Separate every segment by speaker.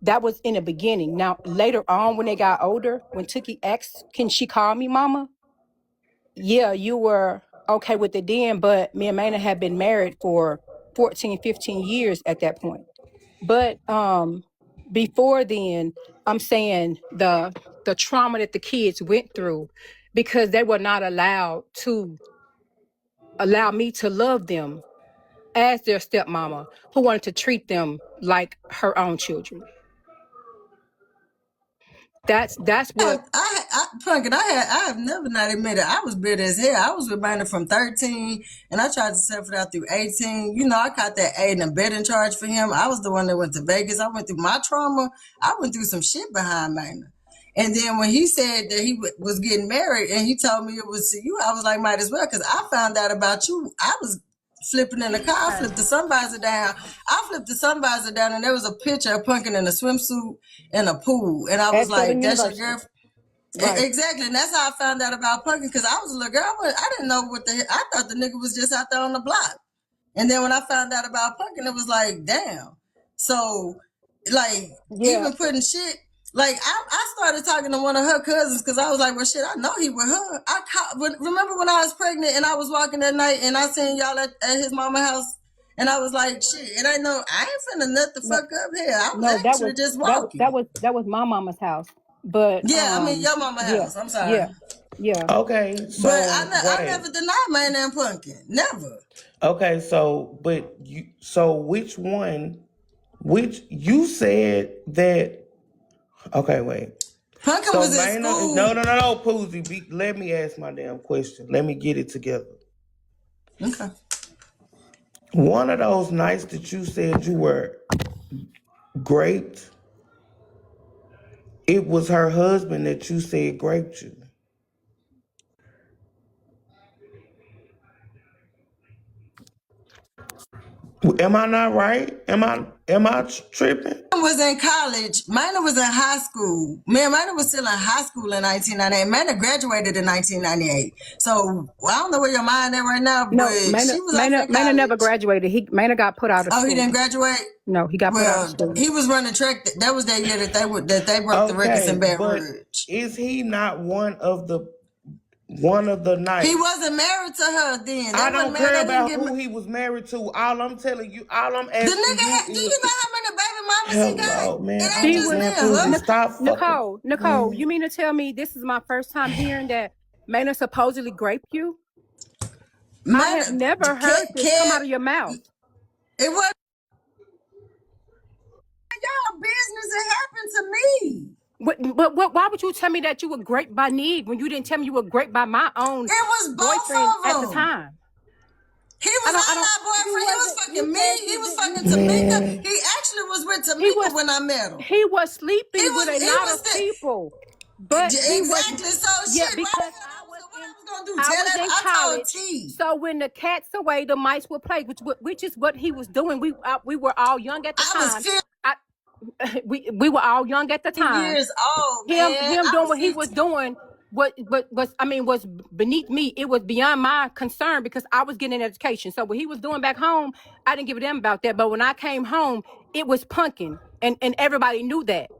Speaker 1: That was in the beginning. Now, later on, when they got older, when Tookie asked, can she call me mama? Yeah, you were okay with it then, but me and Maynard had been married for 14, 15 years at that point. But before then, I'm saying the trauma that the kids went through, because they were not allowed to allow me to love them as their stepmama, who wanted to treat them like her own children. That's what.
Speaker 2: Punkin, I have never not admitted I was bitter as hell. I was with Minor from 13, and I tried to suffer it out through 18. You know, I caught that aid and abetting charge for him. I was the one that went to Vegas. I went through my trauma. I went through some shit behind Minor. And then when he said that he was getting married and he told me it was to you, I was like, might as well, because I found out about you. I was flipping in the car. I flipped the sun visor down. And there was a picture of Punkin in a swimsuit in a pool. And I was like, that's your girl. Right. Exactly. And that's how I found out about Punkin, because I was a little girl. I didn't know what I thought the nigga was just out there on the block. And then when I found out about Punkin, it was like, damn. So, like, even putting shit, like, I started talking to one of her cousins because I was like, well, shit, I know he with her. Remember when I was pregnant and I was walking that night and I seen y'all at his mama house? And I was like, shit, and I ain't finna nut the fuck up here. I was actually just walking.
Speaker 1: That was my mama's house. But
Speaker 2: yeah, I mean your mama's house. I'm sorry.
Speaker 1: Yeah.
Speaker 3: Okay, so
Speaker 2: but I never denied my name Punkin. Never.
Speaker 3: Okay, so which one? Which you said that? Okay, wait.
Speaker 2: Punkin was in school.
Speaker 3: No, Poozie. Let me ask my damn question. Let me get it together.
Speaker 2: Okay.
Speaker 3: One of those nights that you said you were raped, it was her husband that you said raped you. Am I not right? Am I tripping?
Speaker 2: Was in college. Minor was in high school. Minor was still in high school in 1998. Minor graduated in 1998. So I don't know where your mind at right now, but
Speaker 1: Minor never graduated. Minor got put out of school.
Speaker 2: Oh, he didn't graduate?
Speaker 1: No, he got put out of school.
Speaker 2: He was running track. That was that year that they broke the records in Baton Rouge.
Speaker 3: Is he not one of the nights?
Speaker 2: He wasn't married to her then.
Speaker 3: I don't care about who he was married to. All I'm telling you, all I'm asking
Speaker 2: the nigga do you know how many baby mamas he got?
Speaker 3: Man,
Speaker 1: Nicole, you mean to tell me this is my first time hearing that Maynard supposedly raped you? I have never heard this come out of your mouth.
Speaker 2: It was y'all business. It happened to me.
Speaker 1: But why would you tell me that you were raped by Nig when you didn't tell me you were raped by my own boyfriend at the time?
Speaker 2: He was not my boyfriend. He was fucking me. He was fucking Tamika. He actually was with Tamika when I met him.
Speaker 1: He was sleeping with a lot of people. But
Speaker 2: exactly.
Speaker 1: Because I was in college. So when the cats away, the mice will play, which is what he was doing. We were all young at the time. We were all young at the time.
Speaker 2: Years old,
Speaker 1: him doing what he was doing, was beneath me. It was beyond my concern because I was getting an education. So what he was doing back home, I didn't give a damn about that. But when I came home, it was punking, and everybody knew that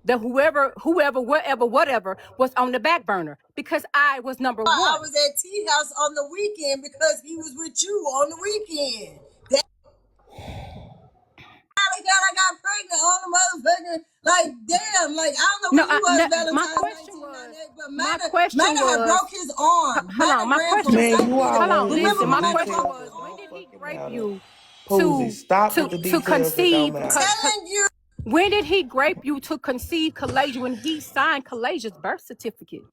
Speaker 1: whoever, whatever was on the back burner because I was number one.
Speaker 2: I was at T House on the weekend because he was with you on the weekend. I got pregnant on the motherfucker. Like, damn. Like, I don't know what he was Valentine's
Speaker 1: my question was,
Speaker 2: had broke his arm.
Speaker 1: Hold on, my question was, when did he rape you to conceive? When did he rape you to conceive Kalasia when he signed Kalasia's birth certificate?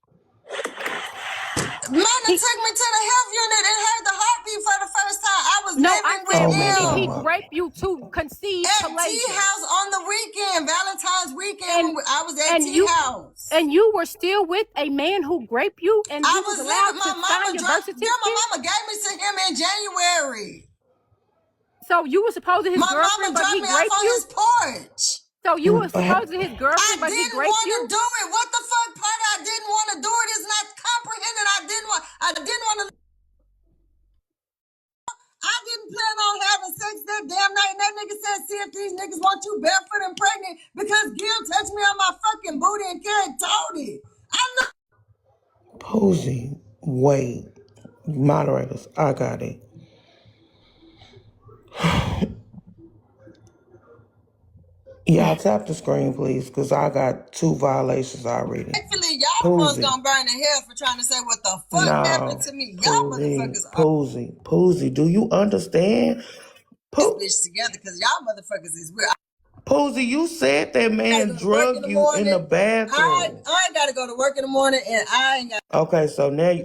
Speaker 2: Man, it took me to the health unit and heard the heartbeat for the first time. I was living with him.
Speaker 1: When did he rape you to conceive Kalasia?
Speaker 2: At T House on the weekend, Valentine's weekend. I was at T House.
Speaker 1: And you were still with a man who raped you, and you was allowed to sign your birth certificate?
Speaker 2: Yeah, my mama gave me to him in January.
Speaker 1: So you were supposed to his girlfriend, but he raped you?
Speaker 2: My mama dropped me off on his porch.
Speaker 1: So you were supposed to his girlfriend, but he raped you?
Speaker 2: I didn't want to do it. What the fuck, part I didn't want to do it is not comprehended. I didn't want to. I didn't plan on having sex that damn night. And that nigga said, see if these niggas want you barefoot and pregnant because Gil touch me on my fucking booty and can't told it. I know.
Speaker 3: Poozie, wait. Moderators, I got it. Y'all tap the screen, please, because I got 2 violations already.
Speaker 2: Actually, y'all the ones
Speaker 3: Poozie.
Speaker 2: gonna burn in hell for trying to say what the fuck happened to me. Y'all motherfuckers are
Speaker 3: Poozie, do you understand?
Speaker 2: this bitch together because y'all motherfuckers is weird.
Speaker 3: Poozie, you said that man
Speaker 2: Go to work in
Speaker 3: drugged
Speaker 2: the
Speaker 3: you in the
Speaker 2: morning.
Speaker 3: bathroom.
Speaker 2: I gotta go to work in the morning and I ain't got.
Speaker 3: Okay, so now you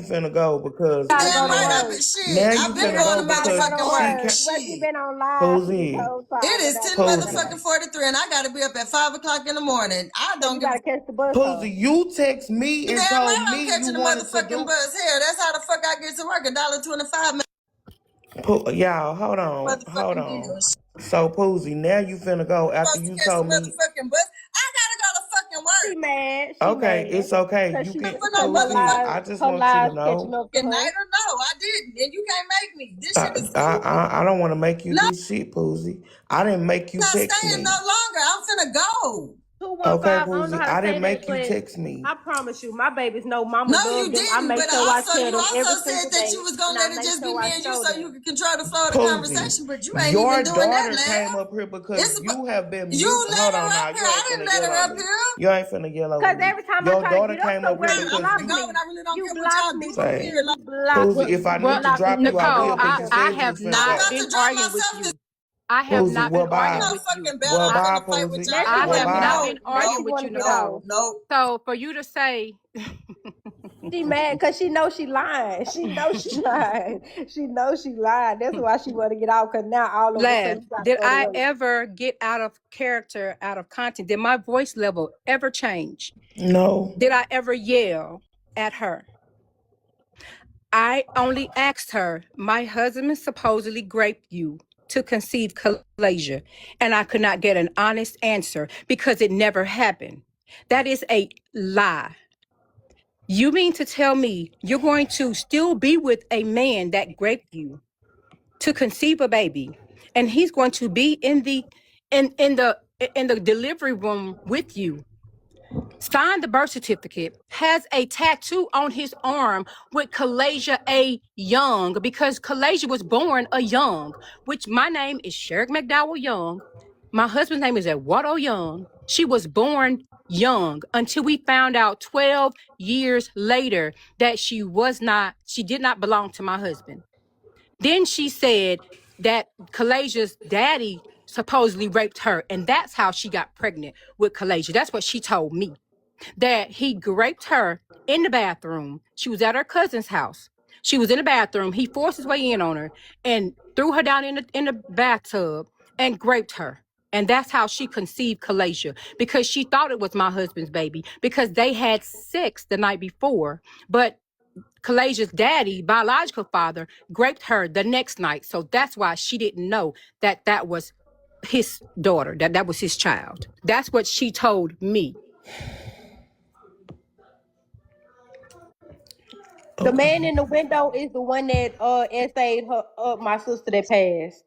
Speaker 3: finna go because
Speaker 1: Gotta
Speaker 2: Damn
Speaker 1: go to
Speaker 2: right, I've
Speaker 1: work.
Speaker 2: been
Speaker 3: now
Speaker 2: shit.
Speaker 3: you
Speaker 2: I've been
Speaker 3: finna
Speaker 2: going
Speaker 3: go
Speaker 2: to
Speaker 1: Gotta
Speaker 3: because
Speaker 1: go to
Speaker 2: motherfucking
Speaker 3: she
Speaker 2: work.
Speaker 1: work.
Speaker 3: can't.
Speaker 1: What she
Speaker 2: Shit.
Speaker 1: been on live? She
Speaker 3: Poozie,
Speaker 1: told five.
Speaker 2: It is 10
Speaker 3: Poozie.
Speaker 2: motherfucking 43 and I gotta be up at 5 o'clock in the morning. I
Speaker 1: So
Speaker 2: don't
Speaker 1: you
Speaker 2: give a
Speaker 1: gotta catch the bus
Speaker 3: Poozie,
Speaker 1: home.
Speaker 3: you text me
Speaker 2: You
Speaker 3: and
Speaker 2: damn
Speaker 3: told
Speaker 2: right I'm
Speaker 3: me you
Speaker 2: catching the
Speaker 3: wanted to
Speaker 2: motherfucking
Speaker 3: do.
Speaker 2: bus here. That's how the fuck I get to work. $1.25
Speaker 3: Y'all, hold
Speaker 2: motherfucking
Speaker 3: on.
Speaker 2: deal.
Speaker 3: So Poozie, now you finna go after
Speaker 2: Supposed to
Speaker 3: you
Speaker 2: catch the
Speaker 3: told me.
Speaker 2: motherfucking bus. I gotta go to fucking
Speaker 1: She
Speaker 2: work.
Speaker 1: mad. She
Speaker 3: Okay,
Speaker 1: mad.
Speaker 3: it's okay.
Speaker 1: Cause
Speaker 3: You
Speaker 1: she,
Speaker 3: can
Speaker 2: For no
Speaker 1: cause
Speaker 3: Poozie.
Speaker 2: motherfucking
Speaker 3: I just
Speaker 1: her
Speaker 3: want you to
Speaker 1: lies catching
Speaker 3: know.
Speaker 1: up to her.
Speaker 2: night or no, I didn't. And you can't make me. This
Speaker 3: I
Speaker 2: shit is stupid.
Speaker 3: I don't want to make you
Speaker 2: No,
Speaker 3: do shit, Poozie. I didn't make you
Speaker 2: I'm not
Speaker 3: text
Speaker 2: staying no
Speaker 3: me.
Speaker 2: longer. I'm finna go.
Speaker 3: Okay,
Speaker 1: 215. I don't know
Speaker 3: Poozie.
Speaker 1: how to
Speaker 3: I
Speaker 1: say
Speaker 3: didn't
Speaker 1: that,
Speaker 3: make you
Speaker 1: but
Speaker 3: text me.
Speaker 1: I promise you, my babies know mama
Speaker 2: No,
Speaker 1: love
Speaker 2: you
Speaker 1: them. I
Speaker 2: didn't.
Speaker 1: make
Speaker 2: But
Speaker 1: sure I
Speaker 2: also,
Speaker 1: tell
Speaker 2: you
Speaker 1: them every
Speaker 2: also said
Speaker 1: single
Speaker 2: that
Speaker 1: day,
Speaker 2: you was gonna
Speaker 1: and I
Speaker 2: let it
Speaker 1: make
Speaker 2: just be
Speaker 1: sure I
Speaker 2: me and you
Speaker 1: show
Speaker 2: so you
Speaker 1: them.
Speaker 2: could control the flow of the
Speaker 3: Poozie,
Speaker 2: conversation. But you ain't
Speaker 3: your
Speaker 2: even doing that,
Speaker 3: daughter came
Speaker 2: laugh.
Speaker 3: up here because
Speaker 2: It's
Speaker 3: you have been
Speaker 2: you
Speaker 3: mute.
Speaker 2: let
Speaker 3: Hold
Speaker 2: her
Speaker 3: on now.
Speaker 2: up here.
Speaker 3: You
Speaker 2: I
Speaker 3: ain't
Speaker 2: didn't
Speaker 3: finna
Speaker 2: let
Speaker 3: yell
Speaker 2: her
Speaker 3: on
Speaker 2: up
Speaker 3: me.
Speaker 2: here.
Speaker 3: You ain't finna yell over
Speaker 1: Cause
Speaker 3: me.
Speaker 1: every time I
Speaker 3: Your
Speaker 1: try to
Speaker 3: daughter
Speaker 1: get up
Speaker 3: came up here
Speaker 1: somewhere,
Speaker 2: Now
Speaker 1: you
Speaker 2: I'm
Speaker 3: because
Speaker 1: block
Speaker 2: finna
Speaker 3: you
Speaker 2: go and
Speaker 1: me.
Speaker 2: I really don't
Speaker 1: You
Speaker 2: care what
Speaker 1: block
Speaker 2: y'all do
Speaker 1: me,
Speaker 2: over
Speaker 3: say,
Speaker 1: Pookie.
Speaker 2: here.
Speaker 1: You
Speaker 2: Like,
Speaker 1: block
Speaker 3: Poozie,
Speaker 1: me.
Speaker 3: if I
Speaker 1: You
Speaker 3: need to
Speaker 1: block
Speaker 3: drop
Speaker 1: me
Speaker 3: you, I
Speaker 1: so
Speaker 3: will
Speaker 1: I
Speaker 2: no,
Speaker 1: can
Speaker 3: because
Speaker 1: get
Speaker 3: you
Speaker 1: up.
Speaker 3: said you
Speaker 1: I
Speaker 3: was
Speaker 1: have
Speaker 3: finna
Speaker 2: I'm
Speaker 1: not
Speaker 3: go.
Speaker 2: about
Speaker 1: been
Speaker 2: to drop
Speaker 1: arguing with
Speaker 2: myself.
Speaker 1: you. I have
Speaker 3: Poozie,
Speaker 1: not
Speaker 2: No
Speaker 1: been
Speaker 3: well
Speaker 1: arguing
Speaker 3: bye.
Speaker 1: with you.
Speaker 2: fucking battle.
Speaker 3: Well
Speaker 2: I'm
Speaker 1: I
Speaker 3: bye,
Speaker 2: finna fight with
Speaker 3: Poozie.
Speaker 2: y'all.
Speaker 1: Let you
Speaker 3: Well
Speaker 1: wanna get
Speaker 3: bye.
Speaker 1: off.
Speaker 2: No,
Speaker 1: Let
Speaker 2: no,
Speaker 1: you
Speaker 3: Well
Speaker 1: wanna get
Speaker 2: no,
Speaker 1: off.
Speaker 2: no.
Speaker 1: So for you to say she mad because she knows she lying. She knows she lying. She knows she lying. That's why she want to get out. Cause now all of a
Speaker 3: laugh.
Speaker 1: sudden you got to
Speaker 3: Did
Speaker 1: go to
Speaker 3: I
Speaker 1: work.
Speaker 3: ever get out of character, out of content? Did my voice level ever change? No. Did I ever yell at her? I only asked her, my husband supposedly raped you to conceive Kalasia, and I could not get an honest answer because it never happened. That is a lie. You mean to tell me you're going to still be with a man that raped you to conceive a baby, and he's going to be in the delivery room with you, signed the birth certificate, has a tattoo on his arm with Kalasia A. Young, because Kalasia was born a Young, which my name is Sherrick McDowell Young. My husband's name is Eduardo Young. She was born young until we found out 12 years later that she did not belong to my husband. Then she said that Kalasia's daddy supposedly raped her, and that's how she got pregnant with Kalasia. That's what she told me, that he raped her in the bathroom. She was at her cousin's house. She was in the bathroom. He forced his way in on her and threw her down in the bathtub and raped her. And that's how she conceived Kalasia, because she thought it was my husband's baby because they had sex the night before. But Kalasia's daddy, biological father, raped her the next night. So that's why she didn't know that that was his daughter, that was his child. That's what she told me.
Speaker 1: The man in the window is the one that essayed her my sister that passed.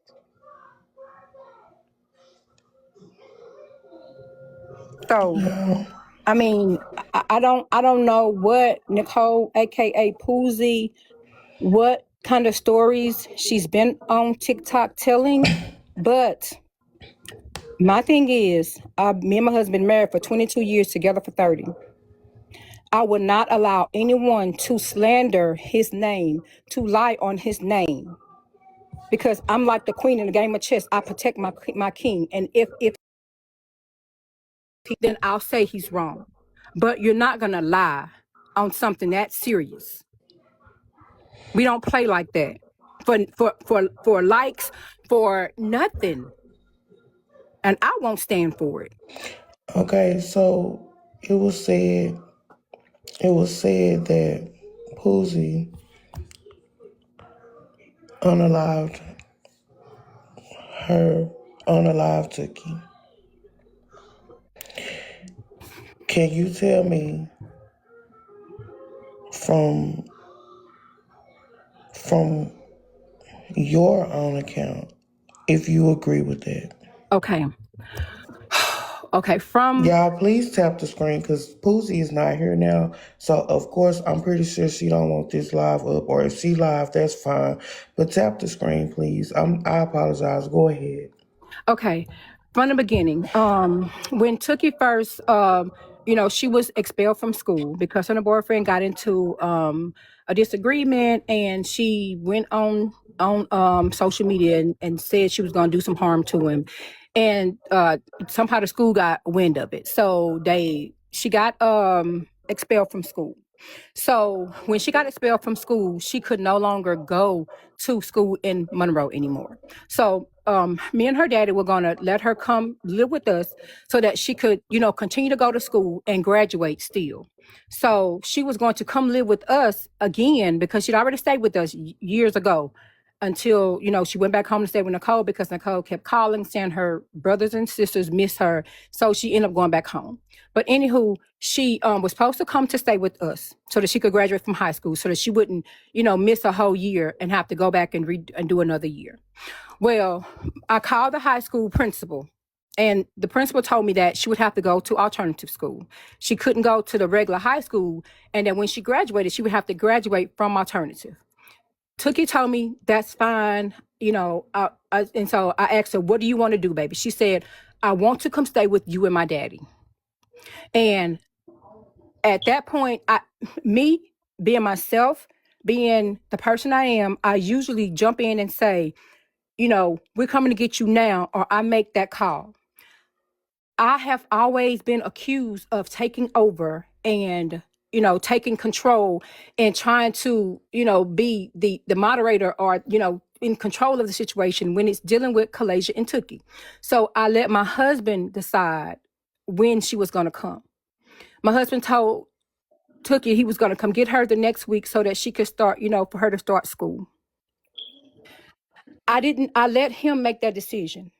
Speaker 3: So, I mean, I don't know what Nicole, aka Poozie, what kind of stories she's been on TikTok telling, but my thing is, me and my husband married for 22 years, together for 30. I would not allow anyone to slander his name, to lie on his name, because I'm like the queen in the game of chess. I protect my king, and if then I'll say he's wrong. But you're not gonna lie on something that serious. We don't play like that for likes, for nothing, and I won't stand for it. Okay, so it was said that Poozie unalived her unalived Tookie. Can you tell me from from your own account if you agree with that? Okay. Okay, from
Speaker 4: Y'all, please tap the screen because Poozie is not here now. So, of course, I'm pretty sure she don't want this live up. Or if she live, that's fine. But tap the screen, please. I apologize. Go ahead.
Speaker 3: Okay, from the beginning, when Tookie first, she was expelled from school because her and her boyfriend got into a disagreement, and she went on social media and said she was going to do some harm to him, and somehow the school got wind of it, so she got expelled from school. So when she got expelled from school, she could no longer go to school in Monroe anymore. So me and her daddy were gonna let her come live with us so that she could, continue to go to school and graduate still. So she was going to come live with us again because she'd already stayed with us years ago until, she went back home to stay with Nicole because Nicole kept calling, saying her brothers and sisters miss her. So she ended up going back home. But anywho, she was supposed to come to stay with us so that she could graduate from high school so that she wouldn't, miss a whole year and have to go back and do another year. Well, I called the high school principal, and the principal told me that she would have to go to alternative school. She couldn't go to the regular high school, and that when she graduated, she would have to graduate from alternative. Tookie told me, that's fine, and so I asked her, what do you want to do, baby? She said, I want to come stay with you and my daddy. And at that point, me being myself, being the person I am, I usually jump in and say, we're coming to get you now, or I make that call. I have always been accused of taking over and, taking control and trying to, be the moderator or, in control of the situation when it's dealing with Kalasia and Tookie. So I let my husband decide when she was going to come. My husband told Tookie he was going to come get her the next week so that she could start, for her to start school. I let him make that decision.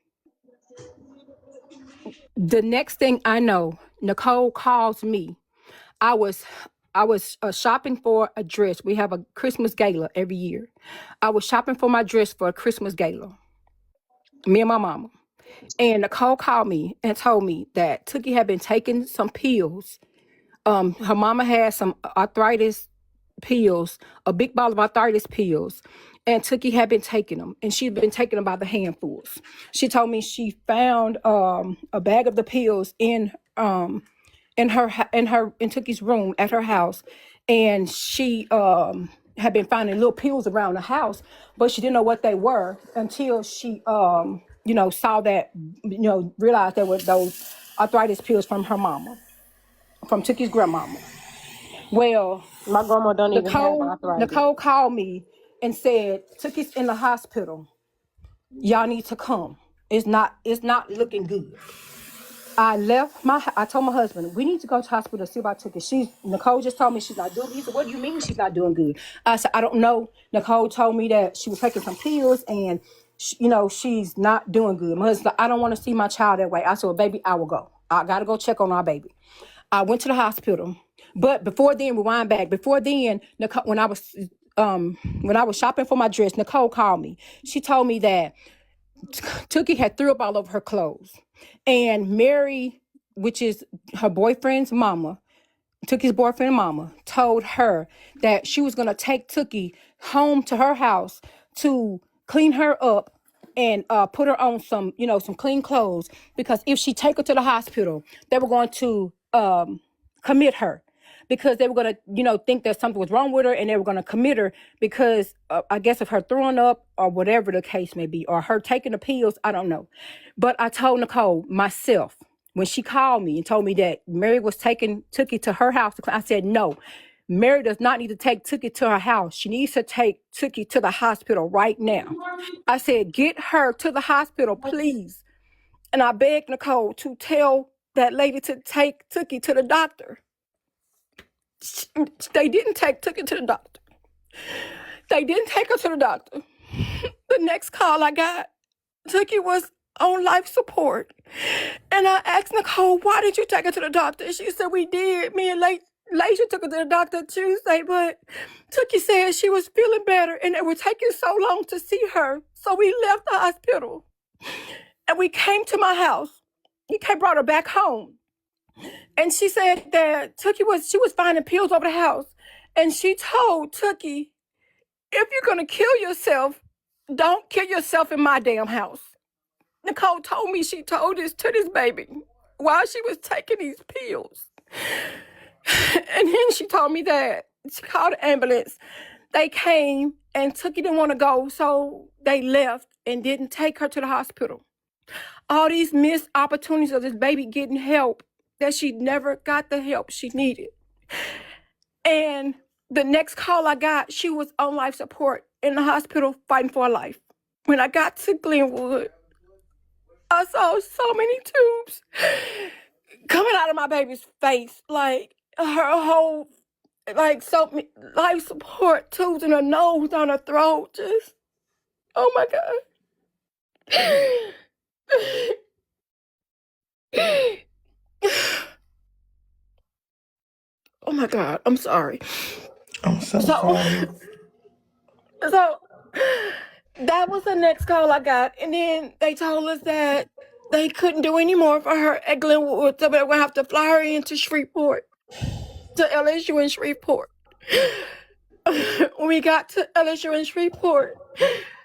Speaker 3: The next thing I know, Nicole calls me. I was shopping for a dress. We have a Christmas gala every year. I was shopping for my dress for a Christmas gala, me and my mama. And Nicole called me and told me that Tookie had been taking some pills. Her mama had some arthritis pills, a big bottle of arthritis pills, and Tookie had been taking them, and she'd been taking them by the handfuls. She told me she found a bag of the pills in Tookie's room at her house, and she had been finding little pills around the house, but she didn't know what they were until she saw that, realized there were those arthritis pills from her mama, from Tookie's grandmama. Well,
Speaker 5: My grandma don't even have arthritis.
Speaker 3: Nicole called me and said, Tookie's in the hospital. Y'all need to come. It's not looking good. I told my husband, we need to go to the hospital to see about Tookie. Nicole just told me she's not doing good. He said, what do you mean she's not doing good? I said, I don't know. Nicole told me that she was taking some pills and she's not doing good. My husband, I don't want to see my child that way. I said, well, baby, I will go. I got to go check on our baby. I went to the hospital. But before then, rewind back. Before then, Nicole, when I was shopping for my dress, Nicole called me. She told me that Tookie had threw up all over her clothes. And Mary, which is her boyfriend's mama, Tookie's boyfriend mama, told her that she was going to take Tookie home to her house to clean her up and put her on some clean clothes, because if she take her to the hospital, they were going to commit her, because they were going to, think that something was wrong with her, and they were going to commit her because I guess of her throwing up or whatever the case may be, or her taking the pills, I don't know. But I told Nicole myself, when she called me and told me that Mary was taking Tookie to her house, I said, no, Mary does not need to take Tookie to her house. She needs to take Tookie to the hospital right now. I said, get her to the hospital, please. And I begged Nicole to tell that lady to take Tookie to the doctor. They didn't take Tookie to the doctor. They didn't take her to the doctor. The next call I got, Tookie was on life support. And I asked Nicole, why did you take her to the doctor? She said, we did. Me and Laisha took her to the doctor Tuesday, but Tookie said she was feeling better and it was taking so long to see her. So we left the hospital and we came to my house.
Speaker 1: DK brought her back home. And she said that she was finding pills over the house. And she told Tookie, if you're going to kill yourself, don't kill yourself in my damn house. Nicole told me she told this to this baby while she was taking these pills. And then she told me that she called the ambulance. They came and Tookie didn't want to go, so they left and didn't take her to the hospital. All these missed opportunities of this baby getting help, that she never got the help she needed. And the next call I got, she was on life support in the hospital fighting for her life. When I got to Glenwood, I saw so many tubes coming out of my baby's face, like her whole, like so many life support tubes in her nose, down her throat, just, oh my God. Oh my God, I'm sorry.
Speaker 4: I'm so sorry.
Speaker 1: So that was the next call I got. And then they told us that they couldn't do any more for her at Glenwood. So they were going to have to fly her into Shreveport, to LSU in Shreveport. When we got to LSU in Shreveport,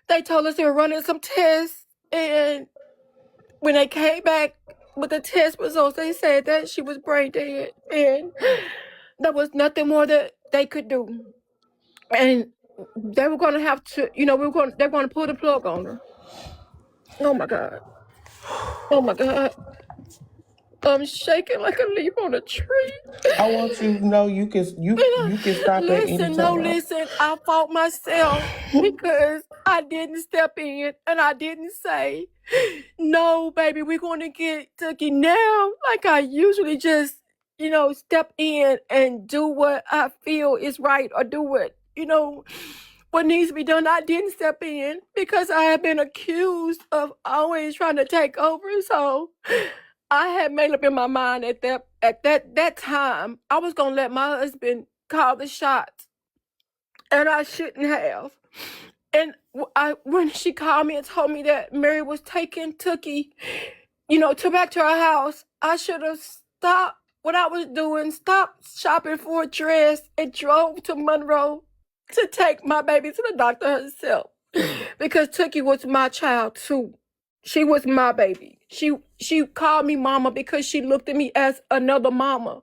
Speaker 1: they told us they were running some tests. And when they came back with the test results, they said that she was brain dead. And there was nothing more that they could do. And they were going to have to, they were going to pull the plug on her. Oh my God. Oh my God. I'm shaking like a leaf on a tree.
Speaker 4: I want you to know you can stop at any time.
Speaker 1: Listen, I fought myself because I didn't step in and I didn't say, no, baby, we're going to get Tookie now. Like I usually just, step in and do what I feel is right or do what needs to be done. I didn't step in because I have been accused of always trying to take over. So I had made up in my mind at that time, I was gonna let my husband call the shots, and I shouldn't have. And when she called me and told me that Mary was taking Tookie, back to her house, I should have stopped what I was doing, stopped shopping for a dress, and drove to Monroe to take my baby to the doctor herself. Because Tookie was my child too. She was my baby. She called me mama because she looked at me as another mama.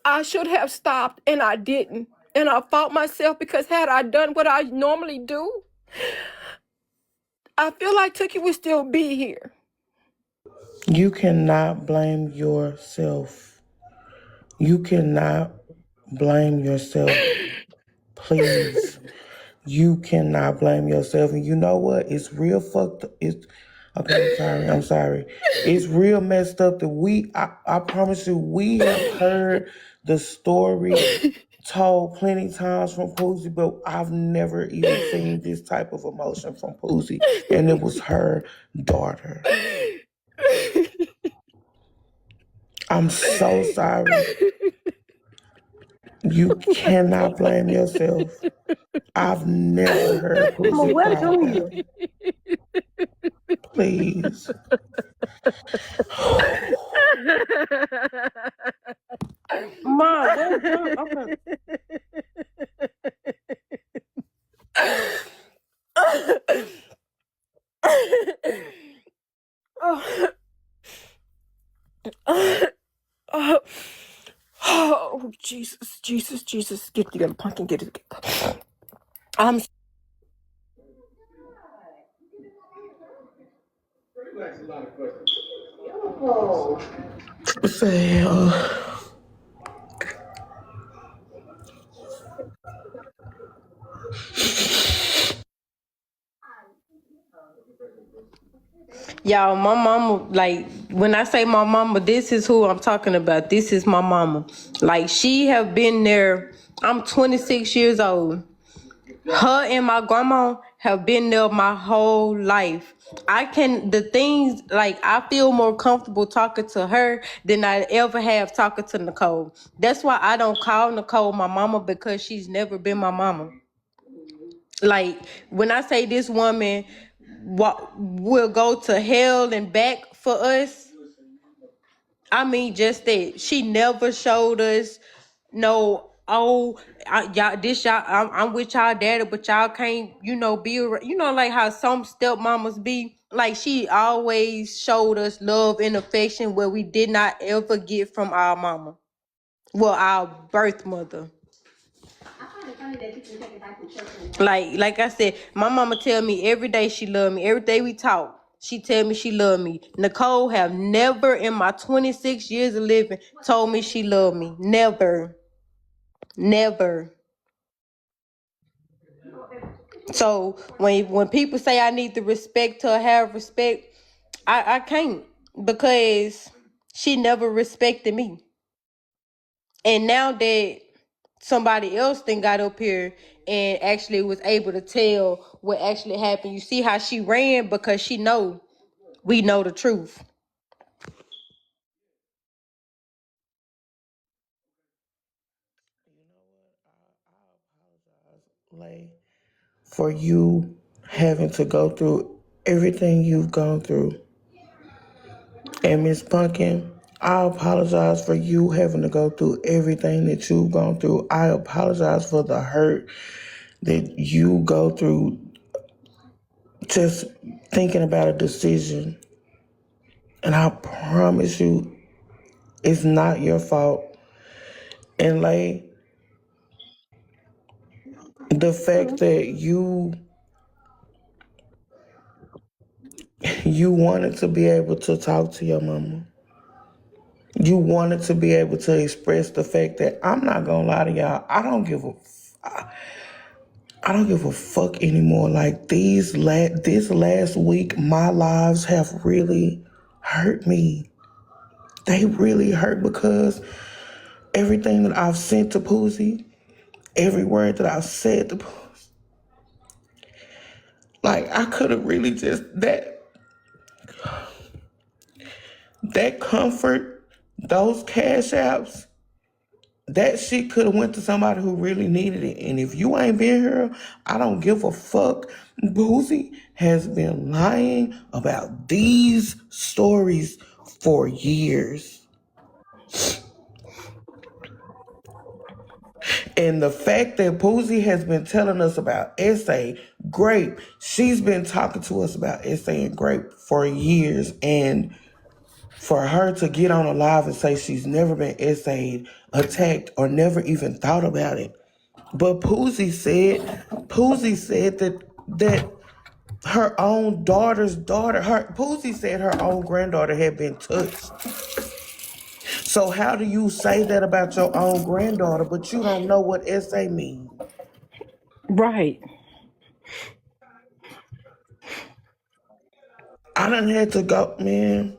Speaker 1: I should have stopped and I didn't. And I fought myself because had I done what I normally do, I feel like Tookie would still be here.
Speaker 4: You cannot blame yourself. You cannot blame yourself. Please. You cannot blame yourself. And you know what? It's real fucked up. I'm sorry. It's real messed up that I promise you, we have heard the story told plenty times from Poozie, but I've never even seen this type of emotion from Poozie. And it was her daughter. I'm so sorry. You cannot blame yourself. I've never heard Poozie cry like that. Please.
Speaker 5: Mom, okay.
Speaker 1: Oh, Jesus. Get it together, pumpkin, get it together. I'm
Speaker 4: Say,
Speaker 5: Y'all, my mama, like, when I say my mama, this is who I'm talking about. This is my mama. Like, she have been there. I'm 26 years old. Her and my grandma have been there my whole life. I feel more comfortable talking to her than I ever have talking to Nicole. That's why I don't call Nicole my mama, because she's never been my mama. Like, when I say this woman will go to hell and back for us, I mean, just that she never showed us no. Oh, y'all, this y'all. I'm with y'all daddy, but y'all can't, be around. Like how some stepmamas be. Like she always showed us love and affection where we did not ever get from our mama. Well, our birth mother. Like I said, my mama tell me every day she love me. Every day we talk, she tell me she love me. Nicole have never in my 26 years of living told me she love me. Never. Never. So when people say I need to respect her, have respect, I can't, because she never respected me. And now that somebody else then got up here and actually was able to tell what actually happened, you see how she ran, because we know the truth.
Speaker 4: Lay, for you having to go through everything you've gone through. And Miss Pumpkin, I apologize for you having to go through everything that you've gone through. I apologize for the hurt that you go through just thinking about a decision. And I promise you, it's not your fault. And like the fact that you wanted to be able to talk to your mama. You wanted to be able to express the fact that I'm not gonna lie to y'all. I don't give a fuck anymore. Like this last week, my lives have really hurt me. They really hurt because everything that I've sent to Poozie, every word that I've said to Poozie, like I could have really just that comfort, those cash apps, that shit could have went to somebody who really needed it. And if you ain't been here, I don't give a fuck. Poozie has been lying about these stories for years. And the fact that Poozie has been telling us about SA, Grape, she's been talking to us about SA and Grape for years. And for her to get on a live and say she's never been SA'd, attacked, or never even thought about it. But Poozie said that her own daughter's daughter, Poozie said her own granddaughter had been touched. So how do you say that about your own granddaughter, but you don't know what SA means?
Speaker 1: Right.
Speaker 4: I done had to go, man.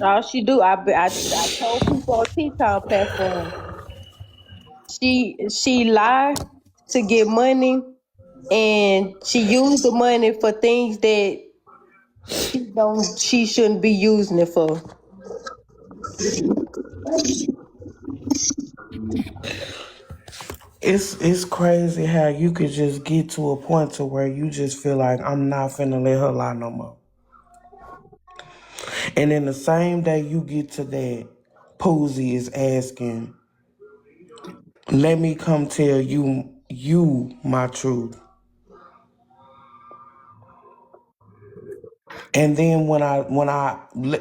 Speaker 5: All she do, I told people on TikTok platform, she lie to get money, and she used the money for things that she shouldn't be using it for.
Speaker 4: It's crazy how you could just get to a point to where you just feel like I'm not finna let her lie no more. And then the same day you get to that, Poozie is asking, let me come tell you my truth. And then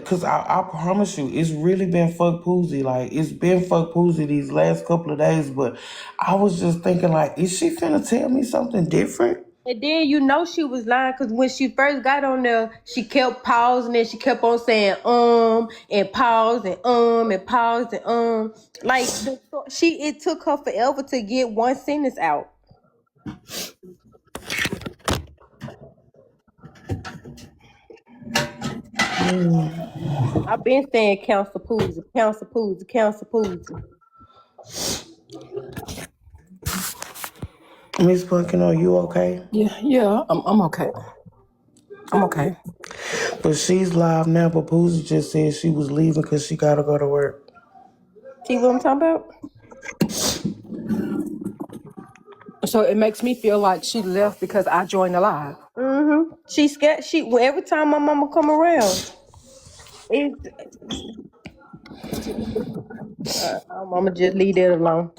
Speaker 4: cause I promise you, it's really been fuck Poozie. Like, it's been fuck Poozie these last couple of days, but I was just thinking, like, is she finna tell me something different?
Speaker 5: And then she was lying, because when she first got on there, she kept pausing and she kept on saying and pause and pause and like it took her forever to get one sentence out. I've been saying Council Poozie, Council Poozie, Council Poozie.
Speaker 4: Miss Pumpkin, are you okay?
Speaker 1: Yeah, I'm okay. I'm okay.
Speaker 4: But she's live now, but Poozie just said she was leaving because she gotta go to work.
Speaker 5: See what I'm talking about?
Speaker 3: So it makes me feel like she left because I joined the live.
Speaker 5: She scared. Every time my mama come around, it. Our mama just leave that alone.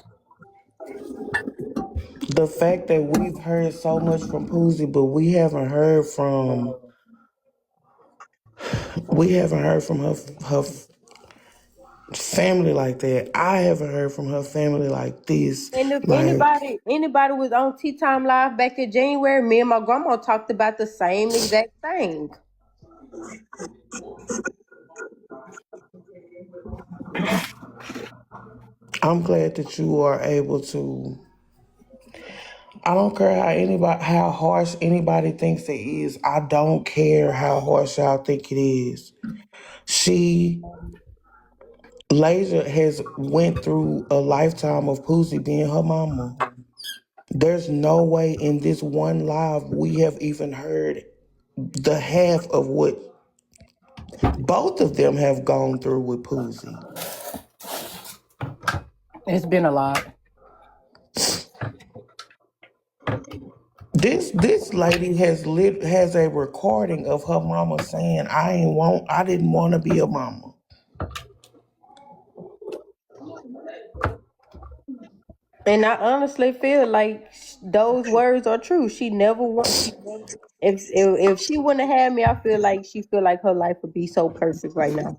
Speaker 4: The fact that we've heard so much from Poozie, but we haven't heard from her family like that. I haven't heard from her family like this.
Speaker 5: And if
Speaker 4: Like,
Speaker 5: anybody was on Tea Time Live back in January, me and my grandma talked about the same exact thing.
Speaker 4: I'm glad that you are able to. I don't care how harsh anybody thinks it is. I don't care how harsh y'all think it is. She Laser has went through a lifetime of Poozie being her mama. There's no way in this one live we have even heard the half of what both of them have gone through with Poozie.
Speaker 3: It's been a lot.
Speaker 4: This lady has a recording of her mama saying, I didn't want to be a mama."
Speaker 5: And I honestly feel like those words are true. She never wants. If she wouldn't have had me, I feel like she feel like her life would be so perfect right now.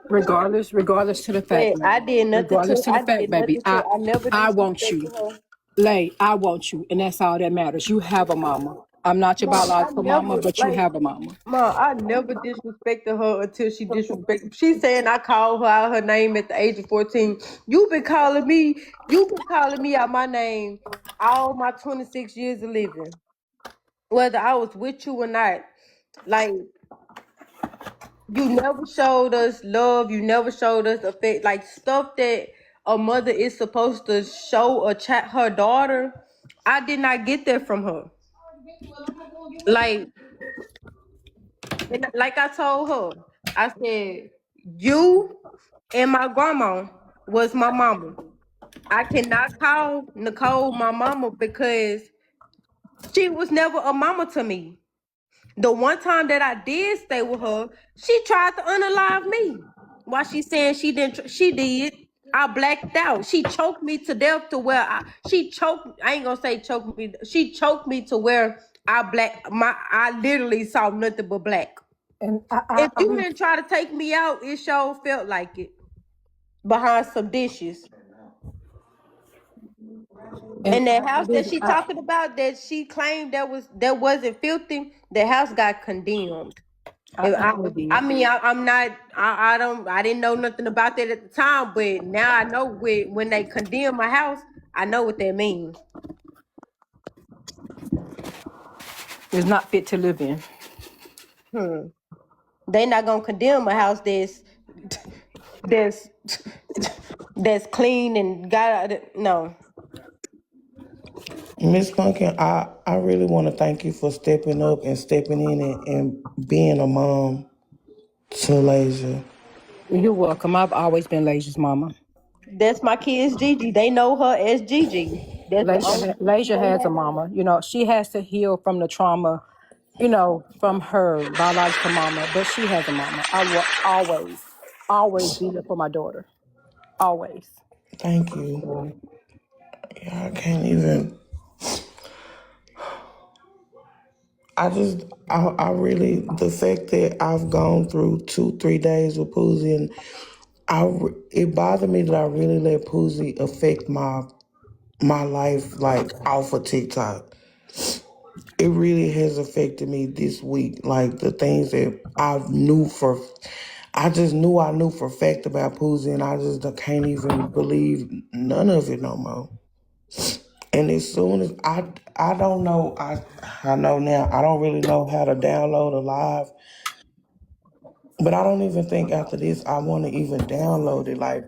Speaker 3: Regardless to the fact,
Speaker 5: But I
Speaker 3: baby.
Speaker 5: did nothing
Speaker 3: Regardless
Speaker 5: to.
Speaker 3: to the
Speaker 5: I
Speaker 3: fact,
Speaker 5: did
Speaker 3: baby.
Speaker 5: nothing to. I never
Speaker 3: I want
Speaker 5: disrespected
Speaker 3: you.
Speaker 5: her.
Speaker 3: Lay, I want you. And that's all that matters. You have a mama. I'm not your
Speaker 5: Mom, I
Speaker 3: biological mama,
Speaker 5: never
Speaker 3: but you have a mama.
Speaker 5: Mom, I never disrespected her until she disrespected. She's saying I called her out her name at the age of 14. You've been calling me out my name all my 26 years of living. Whether I was with you or not. Like, you never showed us love, you never showed us affect, like stuff that a mother is supposed to show her daughter. I did not get that from her. Like, like I told her, I said, you and my grandma was my mama. I cannot call Nicole my mama because she was never a mama to me. The one time that I did stay with her, she tried to unalive me. While she saying she didn't, she did. I blacked out. She choked me to death to where I ain't gonna say choked me. She choked me to where I literally saw nothing but black.
Speaker 3: And
Speaker 5: If you didn't try to take me out, it sure felt like it behind some dishes. And that house that she talking about that she claimed that wasn't filthy, the house got condemned. If
Speaker 3: I know it
Speaker 5: I
Speaker 3: did.
Speaker 5: mean, I'm not. I didn't know nothing about that at the time, but now I know when they condemn a house, I know what that means.
Speaker 3: It's not fit to live in.
Speaker 5: They not gonna condemn a house that's that's clean and no.
Speaker 4: Miss Pumpkin, I really want to thank you for stepping up and stepping in and being a mom to Lasia.
Speaker 3: You're welcome. I've always been Lasia's mama.
Speaker 5: That's my kid's Gigi. They know her as Gigi. That's the only Gigi
Speaker 3: Lasia
Speaker 5: they
Speaker 3: has a
Speaker 5: have.
Speaker 3: mama. You know, she has to heal from the trauma, from her biological mama, but she has a mama. I will always be there for my daughter. Always.
Speaker 4: Thank you. I can't even. I really, the fact that I've gone through 2-3 days with Poozie, and it bothered me that I really let Poozie affect my life, like, off of TikTok. It really has affected me this week. Like, the things that I knew for a fact about Poozie, and I just can't even believe none of it no more. And as soon as I don't know, I know now, I don't really know how to download a live, but I don't even think after this I want to even download it. Like,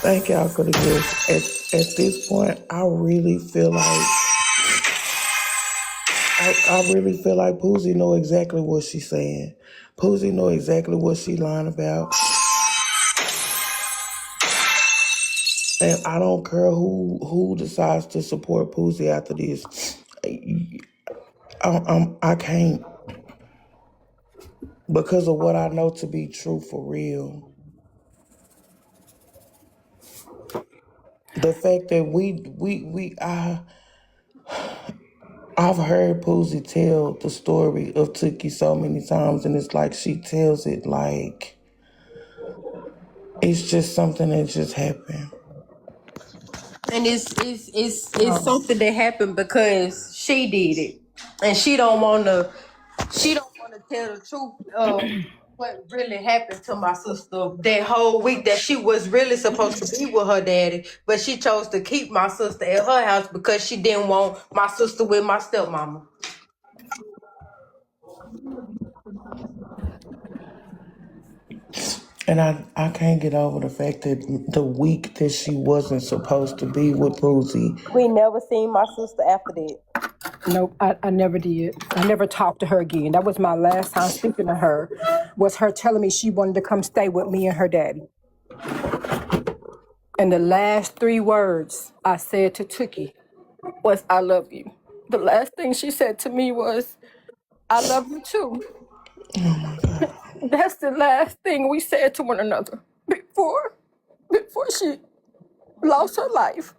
Speaker 4: thank y'all for the gift. At this point, I really feel like Poozie know exactly what she's saying. Poozie know exactly what she lying about. And I don't care who decides to support Poozie after this. I can't, because of what I know to be true for real. The fact that I've heard Poozie tell the story of Tookie so many times, and it's like she tells it like it's just something that just happened.
Speaker 5: And it's something that happened because she did it, and she don't wanna tell the truth of what really happened to my sister that whole week that she was really supposed to be with her daddy, but she chose to keep my sister at her house because she didn't want my sister with my stepmama.
Speaker 4: And I can't get over the fact that the week that she wasn't supposed to be with Poozie,
Speaker 5: We never seen my sister after that.
Speaker 1: Nope, I never did. I never talked to her again. That was my last time speaking to her, was her telling me she wanted to come stay with me and her daddy. And the last 3 words I said to Tookie was, I love you. The last thing she said to me was, I love you too.
Speaker 4: oh my God.
Speaker 1: That's the last thing we said to one another before she lost her life.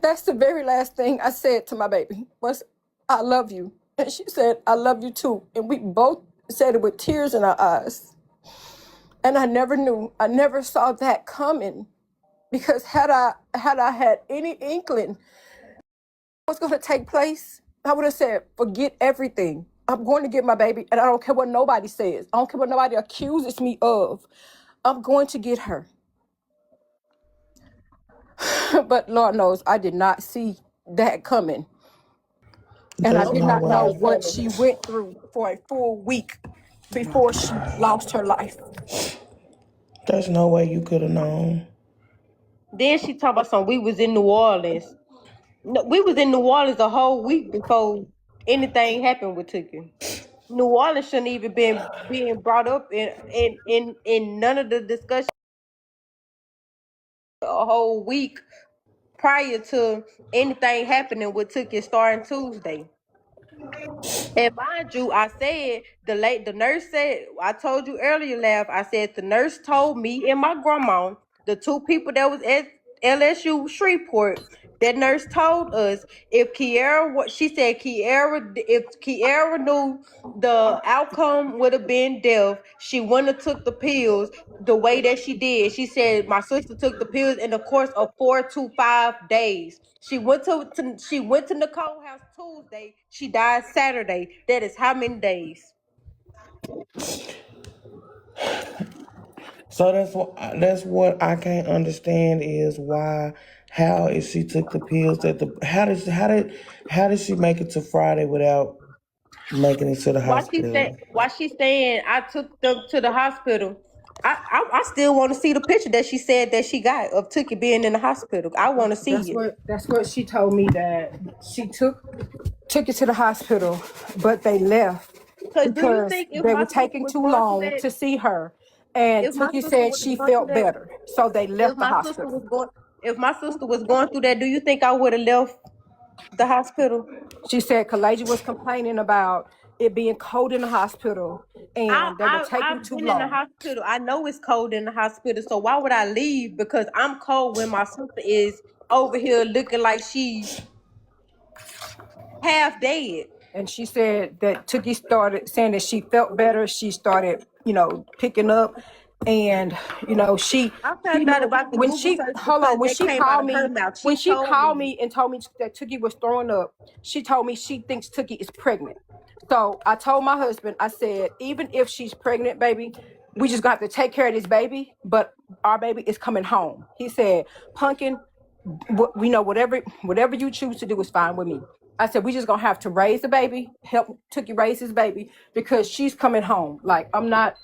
Speaker 1: That's the very last thing I said to my baby was, I love you. And she said, I love you too. And we both said it with tears in our eyes. And I never saw that coming, because had I had any inkling what's going to take place, I would have said, forget everything. I'm going to get my baby, and I don't care what nobody says. I don't care what nobody accuses me of. I'm going to get her. But Lord knows I did not see that coming. And I
Speaker 4: There's
Speaker 1: did
Speaker 4: no
Speaker 1: not know
Speaker 4: way.
Speaker 1: what she went through for a full week before she lost her life.
Speaker 4: There's no way you could have known.
Speaker 5: Then she talked about some. We was in New Orleans. No, we was in New Orleans a whole week before anything happened with Tookie. New Orleans shouldn't even been being brought up in none of the discussion a whole week prior to anything happening with Tookie starting Tuesday. And mind you, I said the nurse said, I told you earlier, Laugh. I said the nurse told me and my grandma, the two people that was at LSU Shreveport, that nurse told us if Kiara, what she said, if Kiara knew the outcome would have been death, she wouldn't have took the pills the way that she did. She said my sister took the pills in the course of 4 to 5 days. She went to Nicole's house Tuesday. She died Saturday. That is how many days?
Speaker 4: So that's what I can't understand is why, how if she took the pills that the how did she make it to Friday without making it to the hospital?
Speaker 5: Why she saying I took them to the hospital? I still want to see the picture that she said that she got of Tookie being in the hospital. I want to see it.
Speaker 1: That's what she told me, that she took it to the hospital, but they left
Speaker 5: Cause do you
Speaker 1: because
Speaker 5: think if
Speaker 1: they
Speaker 5: my
Speaker 1: were
Speaker 5: sister
Speaker 1: taking
Speaker 5: was
Speaker 1: too
Speaker 5: going through
Speaker 1: long
Speaker 5: that,
Speaker 1: to see her. And
Speaker 5: if my
Speaker 1: Tookie
Speaker 5: sister
Speaker 1: said
Speaker 5: was
Speaker 1: she
Speaker 5: going through
Speaker 1: felt
Speaker 5: that,
Speaker 1: better. So they
Speaker 5: if
Speaker 1: left the
Speaker 5: my sister
Speaker 1: hospital.
Speaker 5: was going, if my sister was going through that, do you think I would have left the hospital?
Speaker 1: She said Kalaja was complaining about it being cold in the hospital and they were taking
Speaker 5: I've
Speaker 1: too
Speaker 5: been in the
Speaker 1: long.
Speaker 5: hospital. I know it's cold in the hospital, so why would I leave? Because I'm cold when my sister is over here looking like she half dead.
Speaker 1: And she said that Tookie started saying that she felt better. She started, picking up. And,
Speaker 5: I
Speaker 1: she
Speaker 5: found out
Speaker 1: knew
Speaker 5: about the
Speaker 1: when
Speaker 5: Google
Speaker 1: she,
Speaker 5: search
Speaker 1: hold on,
Speaker 5: because that came out of her mouth.
Speaker 1: when
Speaker 5: She
Speaker 1: she
Speaker 5: told
Speaker 1: called
Speaker 5: me.
Speaker 1: me and told me that Tookie was throwing up, she told me she thinks Tookie is pregnant. So I told my husband, I said, even if she's pregnant, baby, we just got to take care of this baby, but our baby is coming home. He said, Pumpkin, whatever you choose to do is fine with me. I said, we just gonna have to raise the baby, help Tookie raise his baby, because she's coming home. Like, I'm not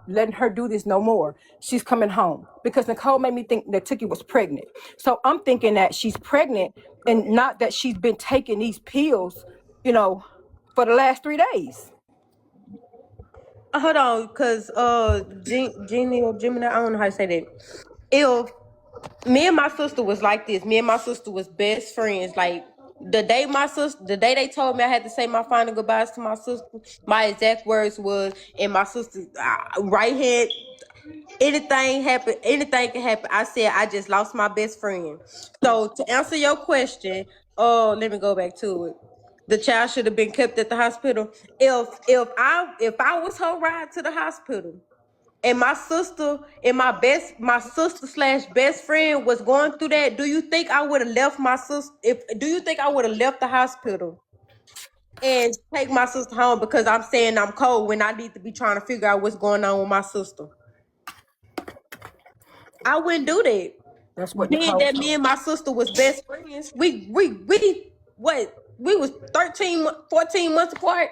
Speaker 1: letting her do this no more. She's coming home. Because Nicole made me think that Tookie was pregnant. So I'm thinking that she's pregnant and not that she's been taking these pills, for the last 3 days.
Speaker 5: Hold on, cause Jeannie or Gemini, I don't know how to say that. If Me and my sister was like this. Me and my sister was best friends. Like the day they told me I had to say my final goodbyes to my sister, my exact words was, in my sister's right hand, anything can happen. I said I just lost my best friend. So to answer your question, let me go back to it. The child should have been kept at the hospital. If I was her ride to the hospital, and my sister slash best friend was going through that, do you think I would have left my sister? Do you think I would have left the hospital and take my sister home because I'm saying I'm cold when I need to be trying to figure out what's going on with my sister? I wouldn't do that.
Speaker 1: That's what
Speaker 5: Being
Speaker 1: Nicole
Speaker 5: that
Speaker 1: told
Speaker 5: me
Speaker 1: me.
Speaker 5: and my sister was best friends, we was 14 months apart.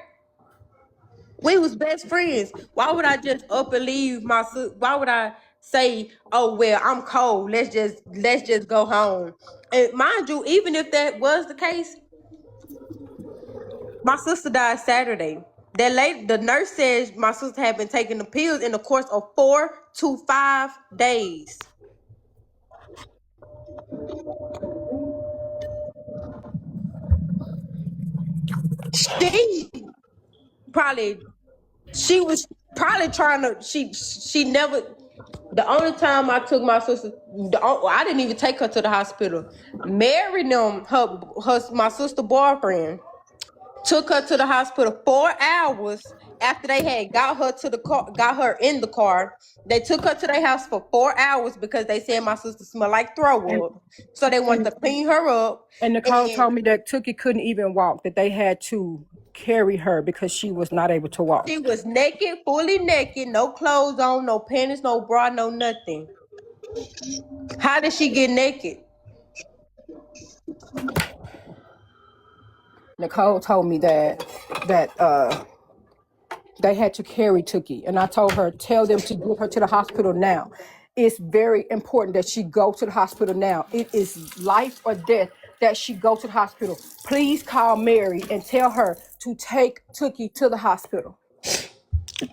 Speaker 5: We was best friends. Why would I just up and leave my sister? Why would I say, "Oh well, I'm cold. Let's just go home"? And mind you, even if that was the case, my sister died Saturday. The nurse said my sister had been taking the pills in the course of 4 to 5 days. She probably she was probably trying to she never the only time I took my sister I didn't even take her to the hospital. Mary them her my sister boyfriend took her to the hospital 4 hours after they had got her in the car. They took her to their house for 4 hours because they said my sister smelled like throw
Speaker 1: And
Speaker 5: up, so they wanted
Speaker 1: and
Speaker 5: to clean her up.
Speaker 1: and Nicole
Speaker 5: And
Speaker 1: told me that Tookie couldn't even walk, that they had to carry her because she was not able to
Speaker 5: she
Speaker 1: walk.
Speaker 5: was naked, fully naked, no clothes on, no panties, no bra, no nothing. How did she get naked?
Speaker 1: Nicole told me that they had to carry Tookie, and I told her, tell them to get her to the hospital now. It's very important that she go to the hospital now. It is life or death that she go to the hospital. Please call Mary and tell her to take Tookie to the hospital.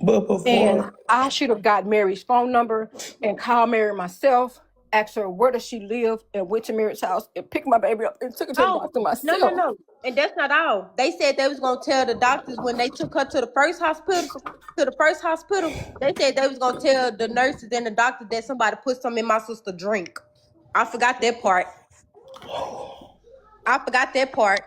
Speaker 4: But
Speaker 1: And
Speaker 4: before,
Speaker 1: I should have got Mary's phone number and called Mary myself, asked her where does she live, and went to Mary's house and picked my baby up and took her to the
Speaker 5: Oh,
Speaker 1: doctor
Speaker 5: no, no,
Speaker 1: myself.
Speaker 5: no. And that's not all. They said they was gonna tell the doctors when they took her to the first hospital. They said they was gonna tell the nurses and the doctor that somebody put something in my sister's drink. I forgot that part. I forgot that part.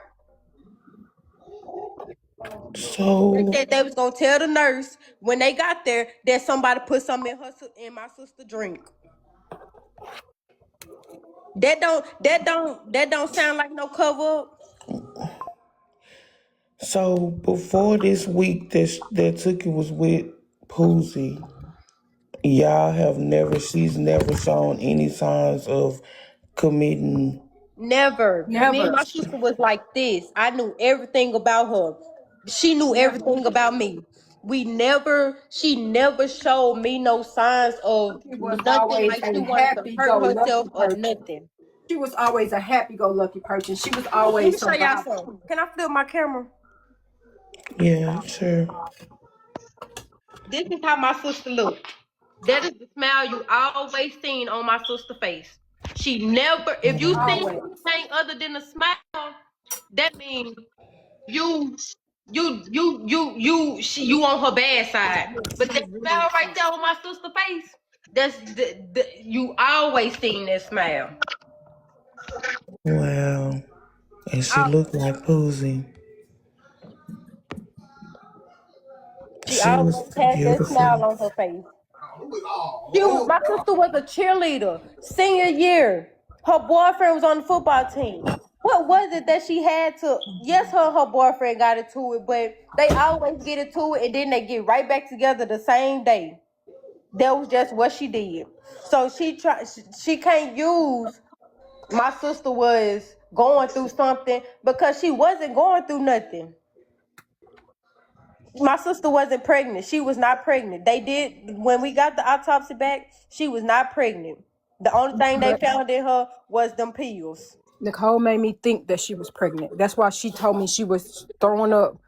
Speaker 5: They
Speaker 4: so
Speaker 5: said they was gonna tell the nurse when they got there that somebody put something in my sister's drink. That don't sound like no cover up.
Speaker 4: so before this week that Tookie was with Poozie, she's never shown any signs of committing.
Speaker 5: Never. Me and
Speaker 1: Never,
Speaker 5: my sister was like this. I knew everything about her. She knew
Speaker 1: never.
Speaker 5: everything about me. She never showed me no signs of
Speaker 1: She was
Speaker 5: nothing
Speaker 1: always
Speaker 5: like she
Speaker 1: a
Speaker 5: wanted to hurt herself
Speaker 1: happy-go-lucky
Speaker 5: or
Speaker 1: person.
Speaker 5: nothing.
Speaker 1: She was always a happy-go-lucky person. She was
Speaker 5: Let me
Speaker 1: always
Speaker 5: show y'all
Speaker 1: survivor.
Speaker 5: something. Can I flip my camera?
Speaker 4: Yeah, sure.
Speaker 5: This is how my sister looked. That is the smile you always seen on my sister's face. She never, if you seen
Speaker 1: Always.
Speaker 5: anything other than a smile, that means you you on her bad side. But that smile right there on my sister's face, that's you always seen that smile.
Speaker 4: Wow. And she
Speaker 5: I,
Speaker 4: looked like Poozie.
Speaker 5: she
Speaker 4: She was
Speaker 5: always had that smile
Speaker 4: beautiful.
Speaker 5: on her face. My sister was a cheerleader. Senior year, her boyfriend was on the football team. What was it that she had to? Yes, her and her boyfriend got into it, but they always get into it and then they get right back together the same day. That was just what she did. So she can't use my sister was going through something because she wasn't going through nothing. My sister wasn't pregnant. She was not pregnant. They did when we got the autopsy back, she was not pregnant. The only thing they
Speaker 1: But
Speaker 5: found in her was them pills.
Speaker 1: Nicole made me think that she was pregnant. That's why she told me she was throwing up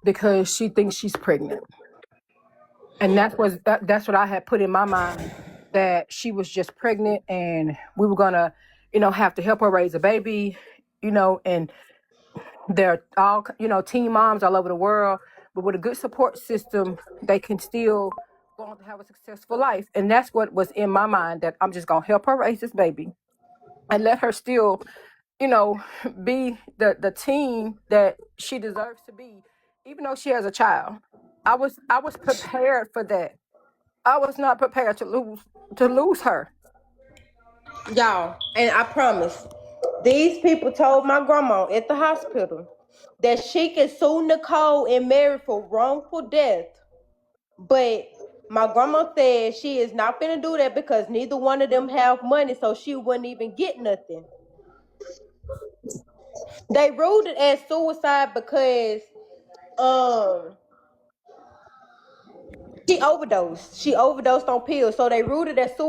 Speaker 1: because she thinks she's pregnant. And that's what I had put in my mind that she was just pregnant and we were gonna, have to help her raise a baby, and they're all, teen moms all over the world, but with a good support system, they can still go on to have a successful life. And that's what was in my mind, that I'm just gonna help her raise this baby and let her still, you know, be the teen that she deserves to be, even though she has a child. I was prepared for that. I was not prepared to lose her.
Speaker 5: Y'all, and I promise, these people told my grandma at the hospital that she can sue Nicole and Mary for wrongful death. But my grandma said she is not gonna do that because neither one of them have money, so she wouldn't even get nothing. They ruled it as suicide because um she overdosed. She overdosed on pills, so they ruled it as suicide.